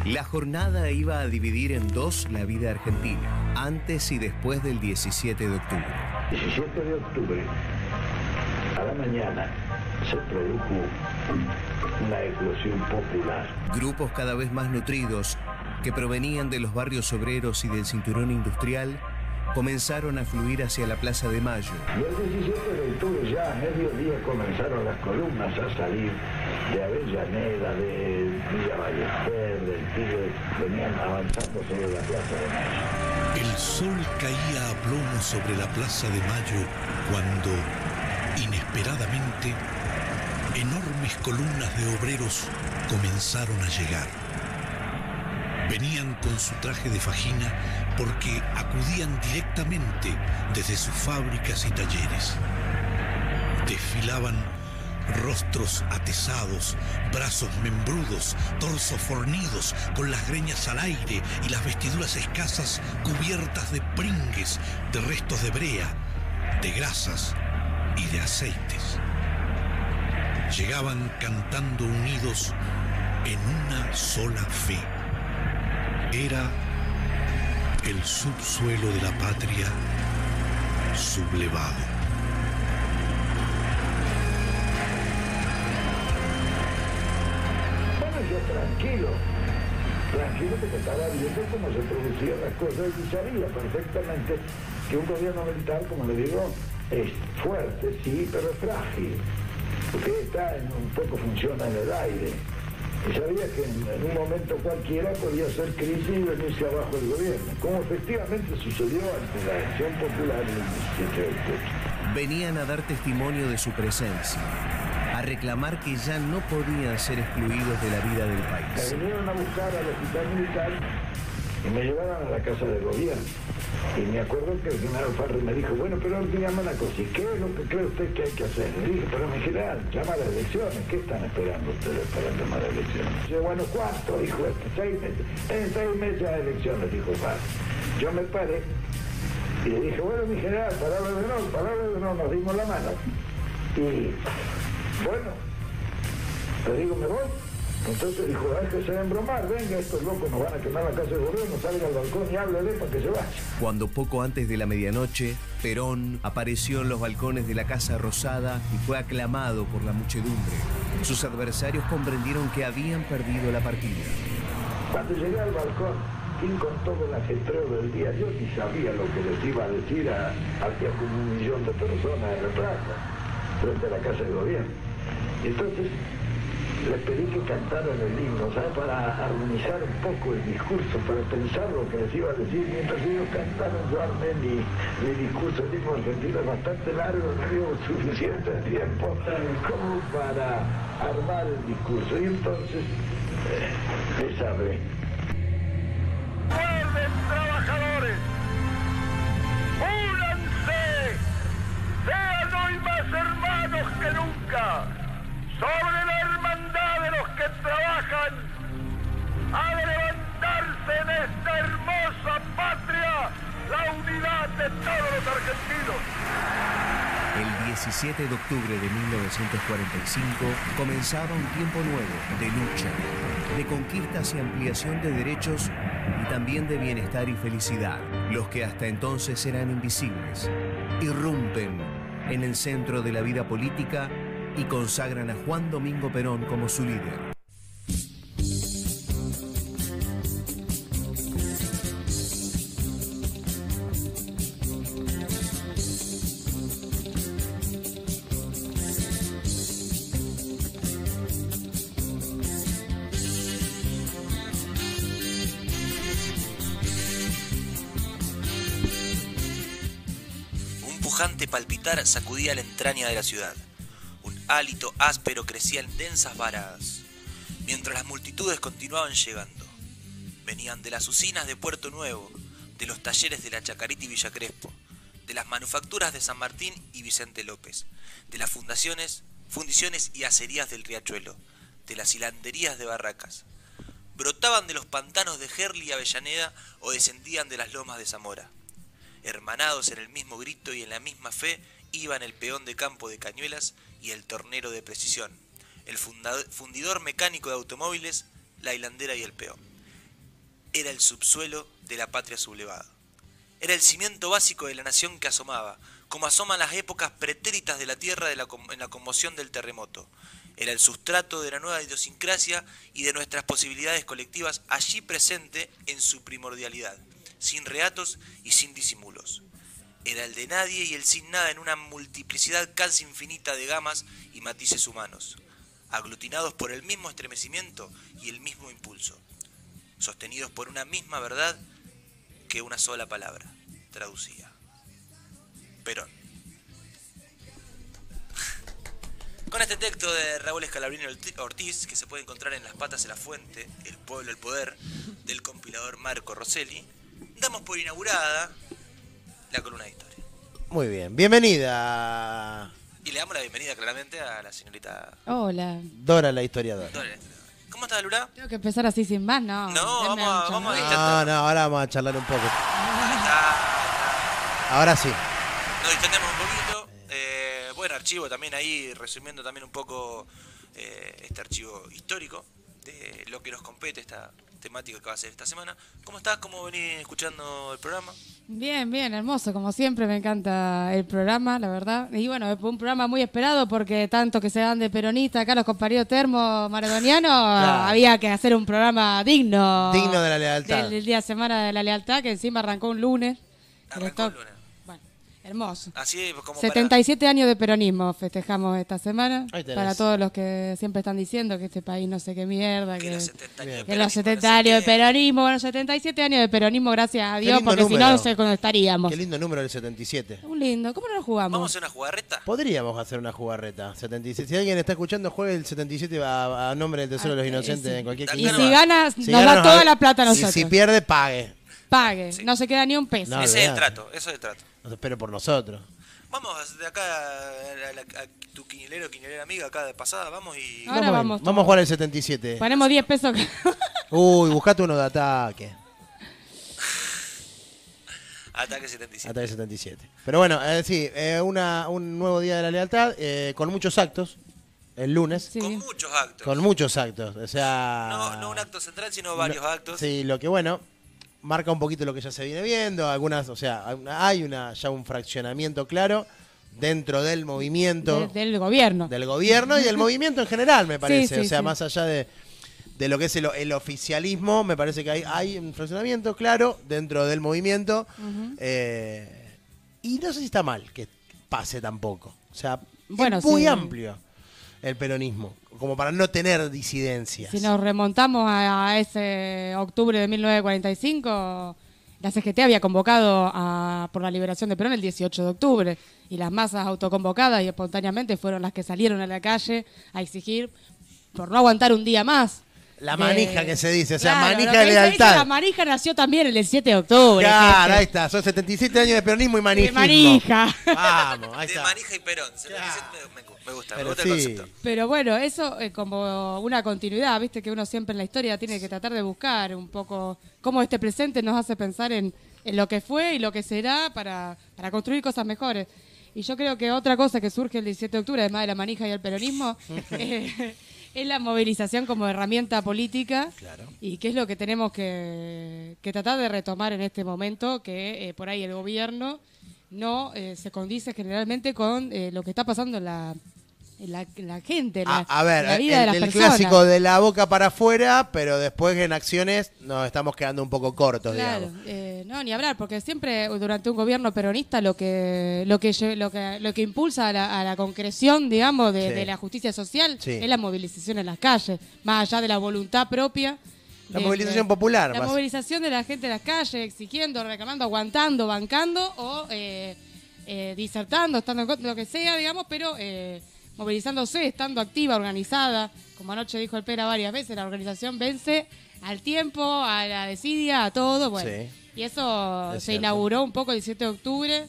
La jornada iba a dividir en dos la vida argentina, antes y después del 17 de octubre. 17 de octubre, a la mañana, se produjo una eclosión popular. Grupos cada vez más nutridos, que provenían de los barrios obreros y del cinturón industrial, comenzaron a fluir hacia la Plaza de Mayo. Y el 17 de octubre ya a mediodía comenzaron las columnas a salir de Avellaneda, de Villa Ballester, del Tigre, venían avanzando sobre la Plaza de Mayo. El sol caía a plomo sobre la Plaza de Mayo cuando, inesperadamente, enormes columnas de obreros comenzaron a llegar. Venían con su traje de fajina porque acudían directamente desde sus fábricas y talleres. Desfilaban rostros atesados, brazos membrudos, torsos fornidos, con las greñas al aire y las vestiduras escasas cubiertas de pringues, de restos de brea, de grasas y de aceites. Llegaban cantando unidos en una sola fe. Era el subsuelo de la patria sublevado. Bueno, yo tranquilo porque estaba viendo cómo se producían las cosas y sabía perfectamente que un gobierno militar, como le digo, es fuerte, sí, pero es frágil, porque un poco funciona en el aire. Y sabía que en un momento cualquiera podía ser crisis y venirse abajo el gobierno, como efectivamente sucedió ante la acción popular del 17 de octubre. Venían a dar testimonio de su presencia, a reclamar que ya no podían ser excluidos de la vida del país. Me vinieron a buscar al hospital militar y me llevaron a la casa del gobierno. Y me acuerdo que el general Farrell me dijo, bueno, pero dígame una cosa, ¿y qué es lo que cree usted que hay que hacer? Le dije, pero mi general, llama a las elecciones, ¿qué están esperando ustedes para llamar a elecciones? Dice, bueno, ¿cuánto? Dijo 6 meses. En 6 meses a elecciones, dijo Farrell. Yo me paré y le dije, bueno, mi general, palabra de honor, nos dimos la mano. Y bueno, le digo, me voy. Entonces dijo, déjese de embromar, venga, estos locos nos van a quemar la casa del gobierno, salga al balcón y háblele para que se vaya. Cuando poco antes de la medianoche, Perón apareció en los balcones de la Casa Rosada y fue aclamado por la muchedumbre. Sus adversarios comprendieron que habían perdido la partida. Cuando llegué al balcón, y con todo el ajetreo del día, yo ni sabía lo que les iba a decir hacia como 1 millón de personas en la plaza, frente a la Casa del Gobierno. Y entonces les pedí que cantaran el himno, ¿sabes? Para armonizar un poco el discurso, para pensar lo que les iba a decir. Mientras ellos cantaron, yo armé mi discurso. El himno argentino es bastante largo, no dio suficiente tiempo como para armar el discurso. Y entonces les hablé. ¡Vuelven, trabajadores! ¡Únanse! ¡Sean hoy más hermanos que nunca! Sobre la hermandad de los que trabajan, ha de levantarse en esta hermosa patria la unidad de todos los argentinos. El 17 de octubre de 1945 comenzaba un tiempo nuevo de lucha, de conquistas y ampliación de derechos y también de bienestar y felicidad. Los que hasta entonces eran invisibles irrumpen en el centro de la vida política y consagran a Juan Domingo Perón como su líder. Un pujante palpitar sacudía la entraña de la ciudad. Un hálito áspero crecía en densas varadas, mientras las multitudes continuaban llegando. Venían de las usinas de Puerto Nuevo, de los talleres de la Chacarita y Villa Crespo, de las manufacturas de San Martín y Vicente López, de las fundiciones y acerías del Riachuelo, de las hilanderías de Barracas. Brotaban de los pantanos de Gerli y Avellaneda o descendían de las lomas de Zamora. Hermanados en el mismo grito y en la misma fe, iban el peón de campo de Cañuelas y el tornero de precisión, el fundidor mecánico de automóviles, la hilandera y el peón. era el subsuelo de la patria sublevada. Era el cimiento básico de la nación que asomaba, como asoman las épocas pretéritas de la tierra en la conmoción del terremoto. Era el sustrato de la nueva idiosincrasia y de nuestras posibilidades colectivas allí presente en su primordialidad, sin reatos y sin disimulos. Era el de nadie y el sin nada en una multiplicidad casi infinita de gamas y matices humanos, aglutinados por el mismo estremecimiento y el mismo impulso, sostenidos por una misma verdad que una sola palabra traducía. Perón. Con este texto de Raúl Escalabrini Ortiz, que se puede encontrar en Las patas de la fuente, El pueblo, el poder, del compilador Marco Rosselli, damos por inaugurada la columna de historia. Muy bien, bienvenida. Y le damos la bienvenida claramente a la señorita Hola. Dora la historiadora. ¿Cómo estás, Lula? Tengo que empezar así sin más, ¿no? No, vamos a No, intentar. no, ahora vamos a charlar un poco. Ahí está. Ahora sí. Nos distendemos un poquito. Buen archivo también ahí, resumiendo también un poco este archivo histórico de lo que nos compete, esta temática que va a ser esta semana. ¿Cómo estás? ¿Cómo venís escuchando el programa? Bien, bien, hermoso. Como siempre me encanta el programa, la verdad. Y bueno, es un programa muy esperado porque tanto que se dan de peronista acá los compañeros termo maradonianos, Claro. había que hacer un programa digno. Digno de la lealtad. Del día semana de la lealtad, que encima arrancó un lunes. Arrancó el lunes. Bueno, hermoso. Así como 77 años de peronismo festejamos esta semana. Ahí tenés. Para todos los que siempre están diciendo que este país no sé qué mierda, que que los 70 años de que los peronismo, 70 no sé años de qué. peronismo. Bueno, 77 años de peronismo, gracias a Dios, lindo porque si número. no, no sé cuándo estaríamos. Qué lindo número el 77. Un lindo. ¿Cómo no lo jugamos? ¿Vamos a hacer una jugarreta? Podríamos hacer una jugarreta. 77. Si alguien está escuchando, juegue el 77 a nombre del Tesoro de los Inocentes sí. en cualquier Y Y quiniela. si ganas, Si nos gana, da toda la plata a Y nosotros. si pierde, pague. Pague. Sí. No se queda ni un peso. No, Ese es el olvidate. trato, eso es el trato. No se espere por nosotros. Vamos de acá a tu quinilera amiga acá de pasada, vamos y... Ahora vamos Vamos a jugar el 77. Ponemos 10 pesos. Uy, buscate uno de ataque. Ataque 77. Ataque 77. Pero bueno, sí, un nuevo día de la lealtad con muchos actos. El lunes. Sí. Con muchos actos. Con muchos actos. O sea. No un acto central, sino varios actos. Sí, lo que bueno, marca un poquito lo que ya se viene viendo. Algunas, o sea, hay ya un fraccionamiento claro dentro del movimiento. Del gobierno. Del gobierno y del movimiento en general, me parece. Sí, O sea, sí. más allá de lo que es el oficialismo, me parece que hay un fraccionamiento claro dentro del movimiento. Y no sé si está mal que pase tampoco. O sea, Bueno, es muy sí. amplio el peronismo, como para no tener disidencias. Si nos remontamos a ese octubre de 1945, la CGT había convocado por la liberación de Perón el 18 de octubre y las masas autoconvocadas y espontáneamente fueron las que salieron a la calle a exigir por no aguantar un día más. La manija que se dice, o sea, Claro, manija lo que de se dice, lealtad. La manija nació también el 17 de octubre. Claro, gente. ahí está, son 77 años de peronismo y manijismo. manija. Vamos, ahí De está. Manija y Perón. 77 me gusta, Pero el sí. concepto. Pero bueno, eso es como una continuidad, viste que uno siempre en la historia tiene que tratar de buscar un poco cómo este presente nos hace pensar en lo que fue y lo que será para construir cosas mejores. Y yo creo que otra cosa que surge el 17 de octubre, además de la manija y el peronismo, es la movilización como herramienta política. Claro. Y qué es lo que tenemos que tratar de retomar en este momento, que por ahí el gobierno no se condice generalmente con lo que está pasando en la gente, en A ver, la vida de las el personas. clásico de la boca para afuera, pero después en acciones nos estamos quedando un poco cortos, Claro, digamos. no, ni hablar, porque siempre durante un gobierno peronista lo que impulsa a la concreción, digamos, Sí. de la justicia social Sí. es la movilización en las calles, más allá de la voluntad propia. La movilización popular, La más. movilización de la gente en las calles, exigiendo, reclamando, aguantando, bancando o disertando, estando en contra, lo que sea, digamos, pero movilizándose, estando activa, organizada. Como anoche dijo el Pera varias veces, la organización vence al tiempo, a la desidia, a todo. Bueno, Sí. y eso Es se cierto. inauguró un poco el 17 de octubre,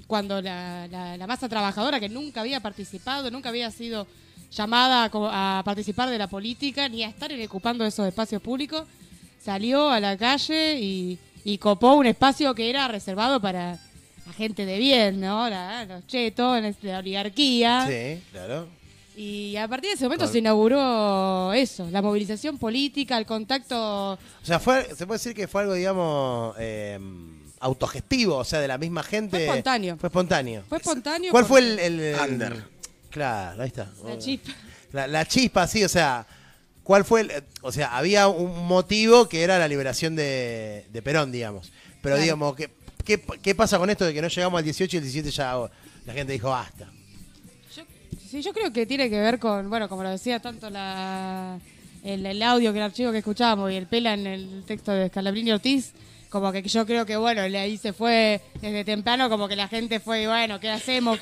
cuando la masa trabajadora, que nunca había participado, nunca había sido llamada a participar de la política, ni a estar ocupando esos espacios públicos, salió a la calle y copó un espacio que era reservado para la gente de bien, ¿no? Los chetos, la oligarquía. Sí, claro. Y a partir de ese momento Con- se inauguró eso, la movilización política, el contacto. O sea, se puede decir que fue algo, digamos, autogestivo, o sea, de la misma gente. Fue espontáneo. Fue espontáneo. Fue espontáneo. ¿Cuál fue porque el Under. Claro, ahí está. La chispa. La chispa, sí, o sea, ¿cuál fue o sea, había un motivo que era la liberación de Perón, digamos. Pero, Claro. digamos, ¿qué pasa con esto de que no llegamos al 18 y el 17 ya la gente dijo basta? Yo creo que tiene que ver con, bueno, como lo decía tanto el audio que el archivo que escuchábamos y el Pela en el texto de Scalabrini Ortiz, como que yo creo que, bueno, ahí se fue desde temprano, como que la gente fue, bueno, ¿qué hacemos?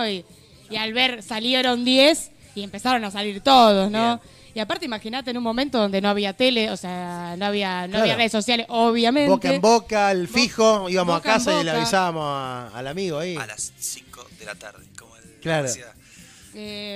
Y al ver salieron 10 y empezaron a salir todos, ¿no? Y aparte, imagínate en un momento donde no había tele, o sea, no había redes sociales, obviamente. Boca en boca, el fijo, íbamos a boca en casa y le boca. avisábamos al amigo ahí. A las 5 de la tarde, como el Claro. decía.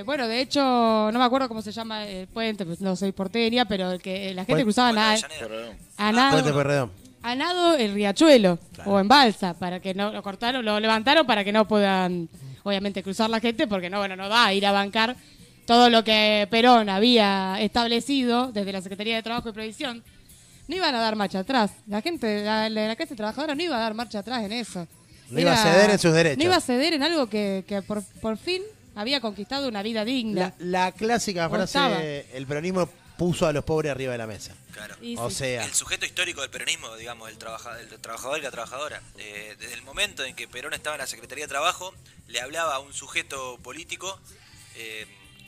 Bueno, de hecho, no me acuerdo cómo se llama el puente, pues no soy porteña, pero el que la gente cruzaba Puente a Avellaneda. Puente nado, Pueyrredón. a nado el riachuelo o en balsa, para que no lo cortaron, lo levantaron para que no puedan, obviamente, cruzar la gente, porque no, bueno, no da a ir a bancar todo lo que Perón había establecido desde la Secretaría de Trabajo y Previsión. No iban a dar marcha atrás. La gente, la clase trabajadora no iba a dar marcha atrás en eso. No iba a ceder en sus derechos. No iba a ceder en algo que por fin había conquistado una vida digna. La clásica O frase, estaba. el peronismo puso a los pobres arriba de la mesa. Claro. Y O sí. sea, El sujeto histórico del peronismo, digamos, el trabajador y la trabajadora. Desde el momento en que Perón estaba en la Secretaría de Trabajo, le hablaba a un sujeto político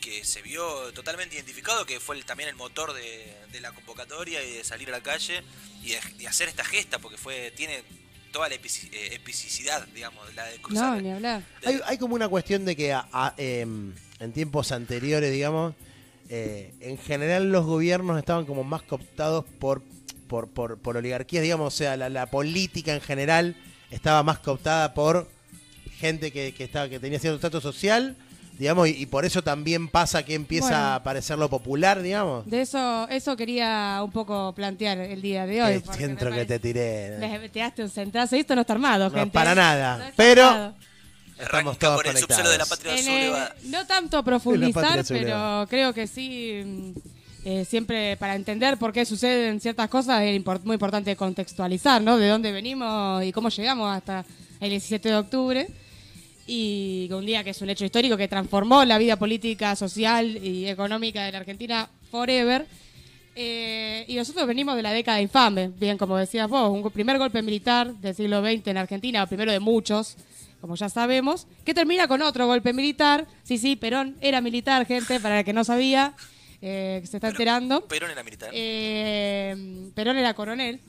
que se vio totalmente identificado, que fue también el motor de la convocatoria y de salir a la calle y de hacer esta gesta, porque tiene toda la epicidad, digamos, la de cruzar. No, ni hablar. hay como una cuestión de que en tiempos anteriores, digamos, en general los gobiernos estaban como más cooptados por oligarquías, digamos, o sea, la política en general estaba más cooptada por gente que tenía cierto estatus social, digamos, y por eso también pasa que empieza Bueno. a aparecer lo popular, digamos. De eso quería un poco plantear el día de hoy. Qué porque centro me que te parece- tiré. Me tiraste un centrazo y esto no está armado, No, gente. para nada. No está Pero armado. estamos Arranca todos por el conectados. subsuelo de la patria sublevada. No tanto La profundizar, patria pero sublevada. creo que sí, siempre para entender por qué suceden ciertas cosas es muy importante contextualizar, ¿no? De dónde venimos y cómo llegamos hasta el 17 de octubre. Y un día que es un hecho histórico que transformó la vida política, social y económica de la Argentina forever. Y nosotros venimos de la década infame, bien como decías vos, un primer golpe militar del siglo XX en Argentina, el primero de muchos, como ya sabemos, que termina con otro golpe militar. Sí, Perón era militar, gente, para el que no sabía, que se está enterando. Perón era militar. Perón era coronel.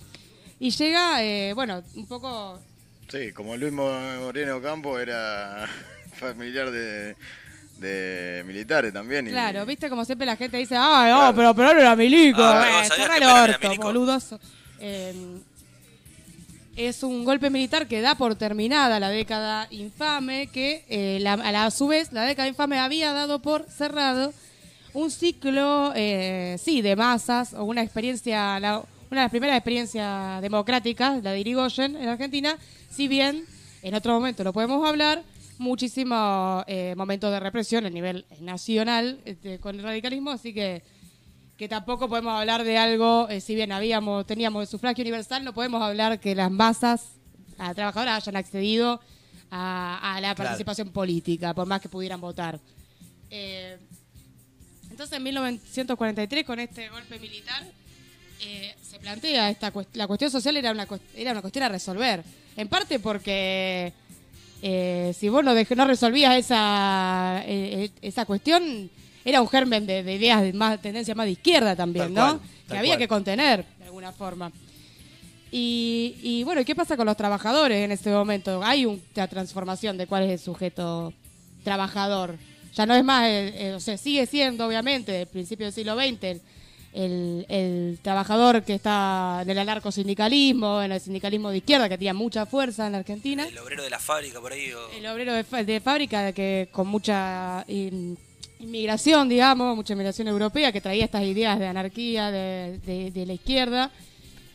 Y llega, bueno, un poco... Sí, como Luis Moreno Campo era familiar de militares también. Claro, viste como siempre la gente dice, no, pero Perón era milico, ¿vos sabías cerra que el Perón era orto, milico? boludoso. Es un golpe militar que da por terminada la década infame, que a su vez la década infame había dado por cerrado un ciclo, de masas, o una experiencia, una de las primeras experiencias democráticas, la de Irigoyen en Argentina, si bien en otro momento lo podemos hablar, muchísimos momentos de represión a nivel nacional con el radicalismo, así que tampoco podemos hablar de algo, si bien teníamos el sufragio universal, no podemos hablar que las masas a trabajadoras hayan accedido a la participación política, por más que pudieran votar. Entonces, en 1943, con este golpe militar, se plantea la cuestión social era una cuestión a resolver. En parte porque si vos no resolvías esa cuestión, era un germen de ideas de tendencia más de izquierda también, Tal ¿no? cual, Que tal había cual. que contener de alguna forma. Y bueno, ¿qué pasa con los trabajadores en este momento? Hay una transformación de cuál es el sujeto trabajador. Ya no es más, o sea, sigue siendo obviamente, del principio del siglo XX, el trabajador que está en el anarcosindicalismo, en el sindicalismo de izquierda, que tenía mucha fuerza en la Argentina. El obrero de la fábrica por ahí. El obrero de fábrica que con mucha inmigración, digamos, mucha inmigración europea, que traía estas ideas de anarquía de la izquierda,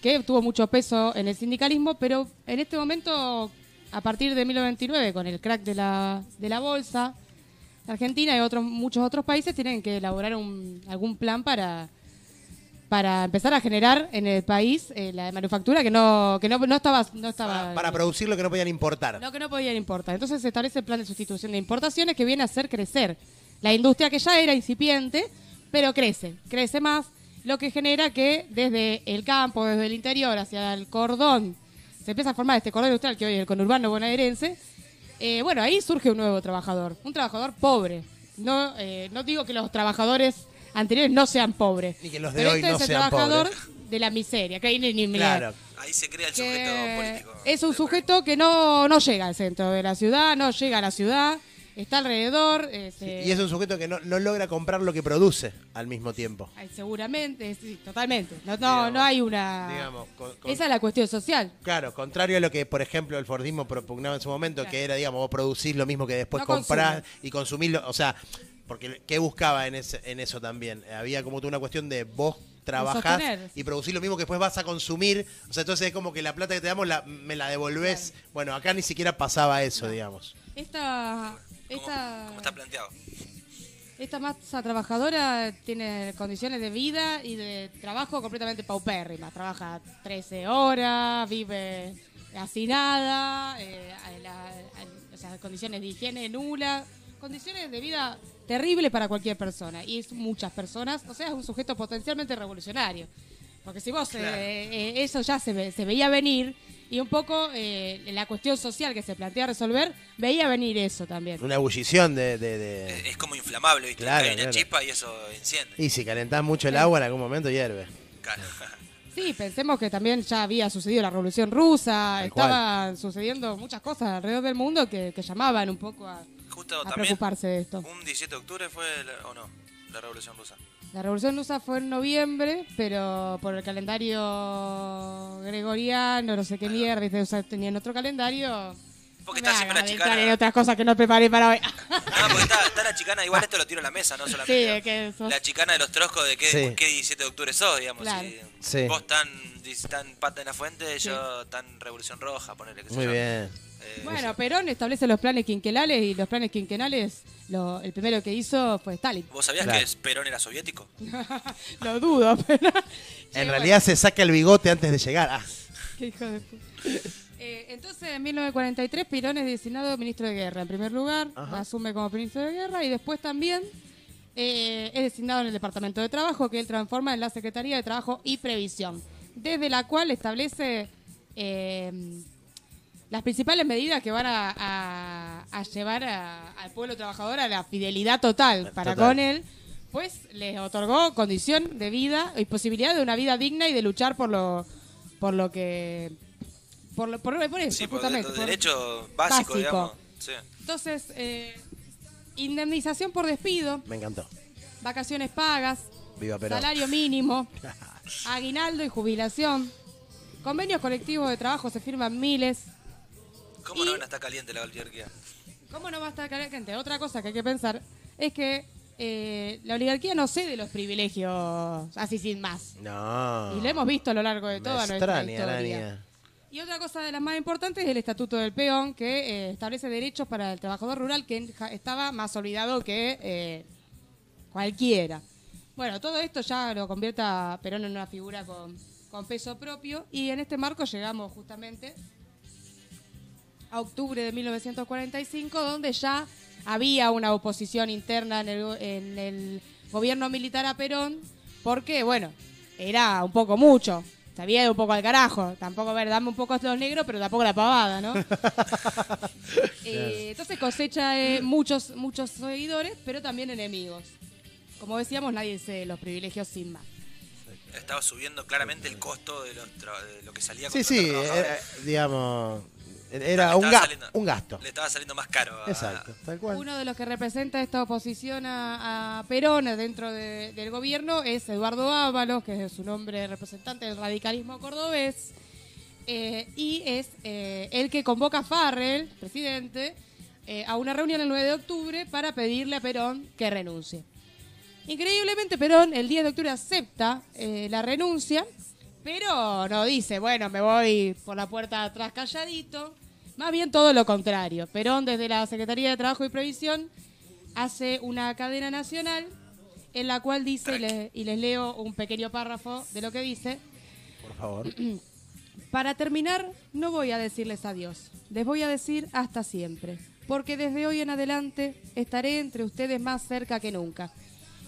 que tuvo mucho peso en el sindicalismo, pero en este momento, a partir de 1929, con el crack de la bolsa, Argentina y muchos otros países tienen que elaborar algún plan para empezar a generar en el país la manufactura que no estaba Para producir lo que no podían importar. lo que no podían importar. Entonces se establece el plan de sustitución de importaciones que viene a hacer crecer la industria que ya era incipiente, pero crece más, lo que genera que desde el campo, desde el interior hacia el cordón, se empieza a formar este cordón industrial que hoy es el conurbano bonaerense. Bueno, ahí surge un nuevo trabajador, un trabajador pobre. No digo que los trabajadores anteriores no sean pobres, Ni que los de pero hoy este no es el sean trabajador pobres. de la miseria, que ahí ni Claro. Ahí se crea el que sujeto político. es un sujeto que no llega al centro de la ciudad, no llega a la ciudad, está alrededor. Y es un sujeto que no logra comprar lo que produce al mismo tiempo. Ay, seguramente, sí, totalmente. No Digamos, hay una... digamos, Esa es la cuestión social. Claro, contrario a lo que, por ejemplo, el Fordismo propugnaba en su momento, Claro. que era, digamos, vos producís lo mismo que después No comprás consumo. y consumís, o sea, porque ¿qué buscaba en eso también? Había como toda una cuestión de vos trabajás sostener. y producís lo mismo que después vas a consumir, o sea, entonces es como que la plata que te damos me la devolvés. Claro. Bueno, acá ni siquiera pasaba eso, digamos. Esta ¿Cómo está planteado? Esta masa trabajadora tiene condiciones de vida y de trabajo completamente paupérrimas. Trabaja 13 horas, vive hacinada, o sea, condiciones de higiene nulas, condiciones de vida terribles para cualquier persona. Y es muchas personas, o sea, es un sujeto potencialmente revolucionario. Porque si vos eso ya se veía venir, y un poco la cuestión social que se plantea resolver, veía venir eso también. Una ebullición de... Es como inflamable, ¿viste? Claro, Cae una claro. chispa y eso enciende. Y si calentás mucho el agua, en algún momento hierve. Claro. Sí, pensemos que también ya había sucedido la Revolución Rusa, Tal estaban sucediendo muchas cosas alrededor del mundo que llamaban un poco a Justo también, preocuparse de esto. un 17 de octubre fue, ¿o no? La Revolución Rusa. La Revolución Rusa fue en noviembre, pero por el calendario gregoriano, no sé qué mierda, ¿viste? O sea, tenían otro calendario. Porque No está me siempre la hagan entrar en chicana. otras cosas que no preparé para hoy. No, porque está la chicana, igual esto lo tiro a la mesa, no Sí, solamente. es que eso. La chicana de los troscos de qué, Sí. qué 17 de octubre sos, digamos. Claro. Si Sí. vos tan pata en la fuente, yo tan Revolución Roja, ponele que sé Muy yo. bien. Bueno, Perón establece los planes quinquenales y los planes quinquenales, el primero que hizo fue Stalin. ¿Vos sabías Claro. que Perón era soviético? Lo dudo, pero... En realidad se saca el bigote antes de llegar. Ah. Qué hijo de puta. Entonces, en 1943, Perón es designado ministro de guerra. En primer lugar, Ajá. asume como ministro de guerra y después también es designado en el Departamento de Trabajo, que él transforma en la Secretaría de Trabajo y Previsión, desde la cual establece las principales medidas que van a llevar al pueblo trabajador a la fidelidad total para Total. con él, pues les otorgó condición de vida y posibilidad de una vida digna y de luchar por lo que... Por eso, Sí, por justamente. los por- derechos básicos, básico. digamos. Sí. Entonces, indemnización por despido, Me encantó. vacaciones pagas, Viva Perón. salario mínimo, aguinaldo y jubilación, convenios colectivos de trabajo se firman miles. ¿Cómo Y- no van a estar caliente la oligarquía? ¿Cómo no va a estar caliente? Otra cosa que hay que pensar es que la oligarquía no cede los privilegios así sin más. No. Y lo hemos visto a lo largo de Me toda nuestra extraña, historia. Arania. Y otra cosa de las más importantes es el Estatuto del Peón, que establece derechos para el trabajador rural, que estaba más olvidado que cualquiera. Bueno, todo esto ya lo convierte a Perón en una figura con peso propio, y en este marco llegamos justamente a octubre de 1945, donde ya había una oposición interna en el gobierno militar a Perón, porque, bueno, era un poco mucho. Se había ido un poco al carajo. Tampoco, a ver, dame un poco a los negros, pero tampoco la pavada, ¿no? Entonces cosecha muchos seguidores, pero también enemigos. Como decíamos, nadie cede los privilegios sin más. Estaba subiendo claramente el costo de lo que salía Sí, con sí, los trabajadores. digamos, Le era estaba saliendo- un gasto. Le estaba saliendo más caro. Exacto, tal cual. Uno de los que representa esta oposición a Perón dentro del gobierno es Eduardo Ábalos, que es su nombre representante del radicalismo cordobés, y es el que convoca a Farrell, presidente, a una reunión el 9 de octubre para pedirle a Perón que renuncie. Increíblemente, Perón el 10 de octubre acepta la renuncia, pero no dice, bueno, me voy por la puerta de atrás calladito. Más bien todo lo contrario. Perón, desde la Secretaría de Trabajo y Previsión, hace una cadena nacional en la cual dice, y les leo un pequeño párrafo de lo que dice. Por favor. Para terminar, no voy a decirles adiós, les voy a decir hasta siempre, porque desde hoy en adelante estaré entre ustedes más cerca que nunca.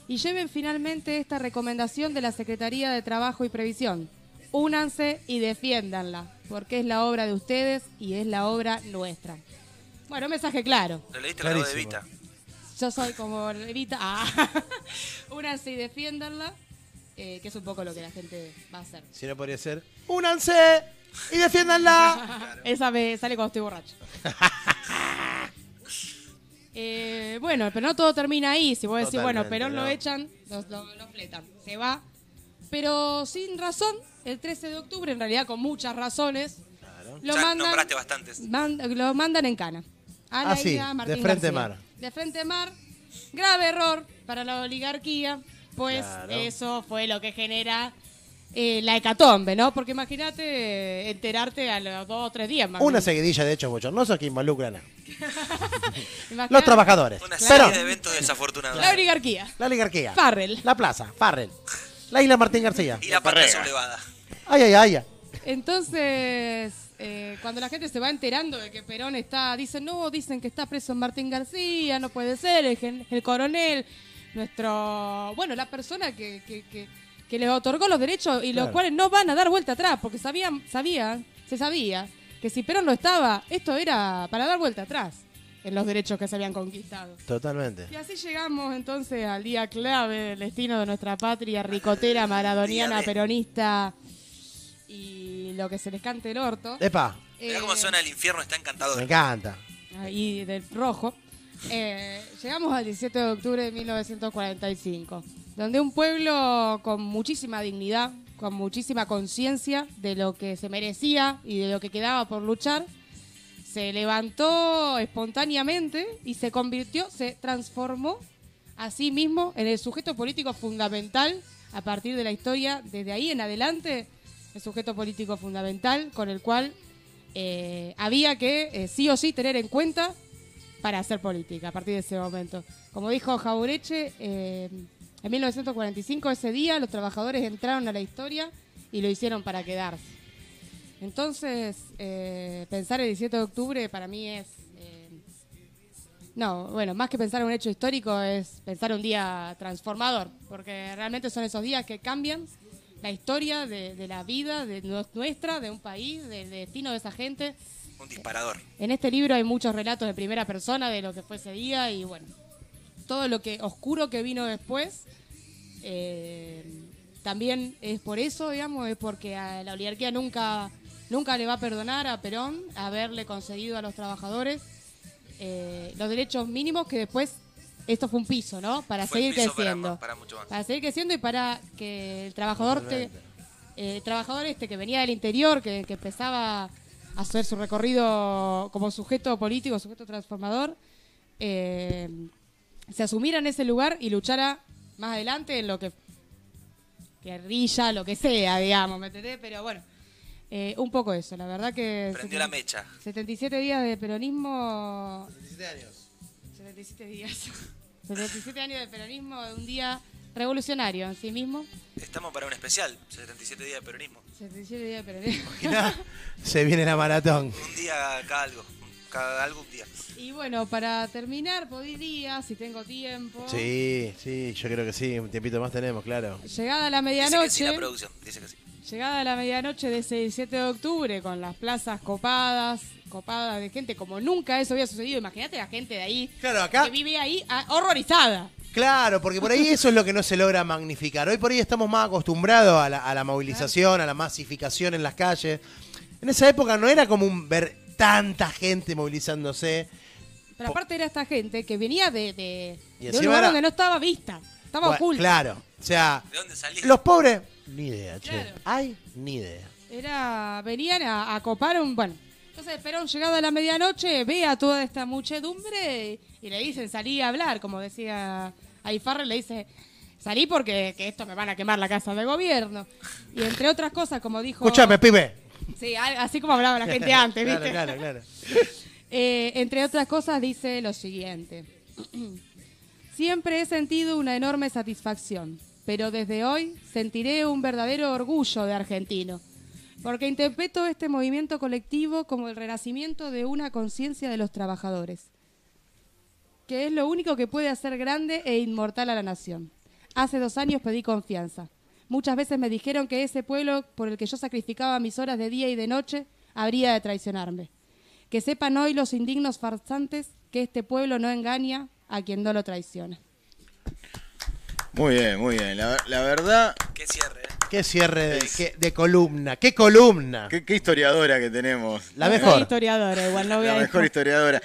Y lleven finalmente esta recomendación de la Secretaría de Trabajo y Previsión. Únanse y defiéndanla, porque es la obra de ustedes y es la obra nuestra. Bueno, un mensaje claro. Lo leíste la voz de Evita. Yo soy como Evita. Únanse y defiéndanla, que es un poco lo que la gente va a hacer. Si no podría ser, únanse y defiéndanla. Esa me sale cuando estoy borracho. Bueno, pero no todo termina ahí. Si vos decís, Totalmente, bueno, Perón ¿no? lo echan, lo fletan. Se va. Pero sin razón, el 13 de octubre, en realidad con muchas razones, lo Ya mandan, nombraste bastantes. lo mandan en cana. A la sí, isla Martín de frente García. mar. De frente mar. Grave error para la oligarquía, pues Claro. eso fue lo que genera la hecatombe, ¿no? Porque imagínate enterarte a los 2 o 3 días más. Una seguidilla de hechos bochornosos que involucran a Imagínate los trabajadores. Una serie Pero de eventos desafortunados. la oligarquía. la oligarquía. Farrell. La plaza, Farrell. La isla Martín García. Y la parte sublevada. Ay, ay, ay. Entonces, cuando la gente se va enterando de que Perón está, dicen que está preso Martín García, no puede ser, el coronel, la persona que les otorgó los derechos y los Claro. cuales no van a dar vuelta atrás, porque se sabía que si Perón no estaba, esto era para dar vuelta atrás en los derechos que se habían conquistado. Totalmente. Y así llegamos entonces al día clave del destino de nuestra patria ricotera, maradoniana, Día D. peronista y lo que se les cante el orto. Epa, Mirá cómo suena el infierno, está me encantador. encanta. Y del rojo. Llegamos al 17 de octubre de 1945, donde un pueblo con muchísima dignidad, con muchísima conciencia de lo que se merecía y de lo que quedaba por luchar, se levantó espontáneamente y se transformó a sí mismo en el sujeto político fundamental a partir de la historia, desde ahí en adelante, el sujeto político fundamental con el cual había que sí o sí tener en cuenta para hacer política a partir de ese momento. Como dijo Jauretche, en 1945, ese día, los trabajadores entraron a la historia y lo hicieron para quedarse. Entonces, pensar el 17 de octubre para mí es... más que pensar en un hecho histórico, es pensar un día transformador, porque realmente son esos días que cambian la historia de la vida de nuestra, de un país, del destino de esa gente. Un disparador. En este libro hay muchos relatos de primera persona de lo que fue ese día y bueno, todo lo que oscuro que vino después, también es por eso, digamos, es porque a la oligarquía nunca le va a perdonar a Perón haberle concedido a los trabajadores los derechos mínimos que después, esto fue un piso, ¿no? Para Fue el seguir piso creciendo. para mucho más. Para seguir creciendo y para que el trabajador que venía del interior, que empezaba a hacer su recorrido como sujeto político, sujeto transformador, se asumiera en ese lugar y luchara más adelante en lo que guerrilla, lo que sea, digamos, ¿me entendés? Pero bueno, un poco eso, la verdad que... Prendió la mecha. 77 días de peronismo... 17 años. 77 días. 77 años de peronismo, un día revolucionario en sí mismo. Estamos para un especial, 77 días de peronismo. 77 días de peronismo. Se viene la maratón. Un día cada algo un día. Y bueno, para terminar, podría, si tengo tiempo. Sí, yo creo que sí. Un tiempito más tenemos, claro. Llegada la Dice que medianoche. sí, la producción, dice que sí. Llegada la medianoche de ese 17 de octubre, con las plazas copadas de gente como nunca eso había sucedido. Imagínate la gente de ahí, Claro, acá. que vive ahí, horrorizada. Claro, porque por ahí eso es lo que no se logra magnificar. Hoy por ahí estamos más acostumbrados a la movilización, a la masificación en las calles. En esa época no era común ver tanta gente movilizándose. Pero aparte era esta gente que venía de Y un encima lugar era- donde no estaba vista, estaba Bueno, oculta. claro, o sea, ¿De dónde salís? los pobres, ni idea, che. Claro. Ay, ni idea. Venían a copar bueno. Entonces Perón, llegado a la medianoche, ve a toda esta muchedumbre y le dicen, salí a hablar, como decía ahí Farrell, le dice, salí porque que esto me van a quemar la casa de gobierno. Y entre otras cosas, como dijo... Escúchame, pibe. Sí, así como hablaba la gente antes, ¿viste? Claro. Entre otras cosas dice lo siguiente. Siempre he sentido una enorme satisfacción, pero desde hoy sentiré un verdadero orgullo de argentino, porque interpreto este movimiento colectivo como el renacimiento de una conciencia de los trabajadores, que es lo único que puede hacer grande e inmortal a la nación. Hace 2 años pedí confianza. Muchas veces me dijeron que ese pueblo por el que yo sacrificaba mis horas de día y de noche habría de traicionarme. Que sepan hoy los indignos farsantes que este pueblo no engaña a quien no lo traiciona. Muy bien, muy bien. La verdad... Qué cierre, ¿eh? Qué cierre de columna. ¡Qué columna! Qué historiadora que tenemos. La mejor. Historiadora, igual no voy La a mejor historiadora.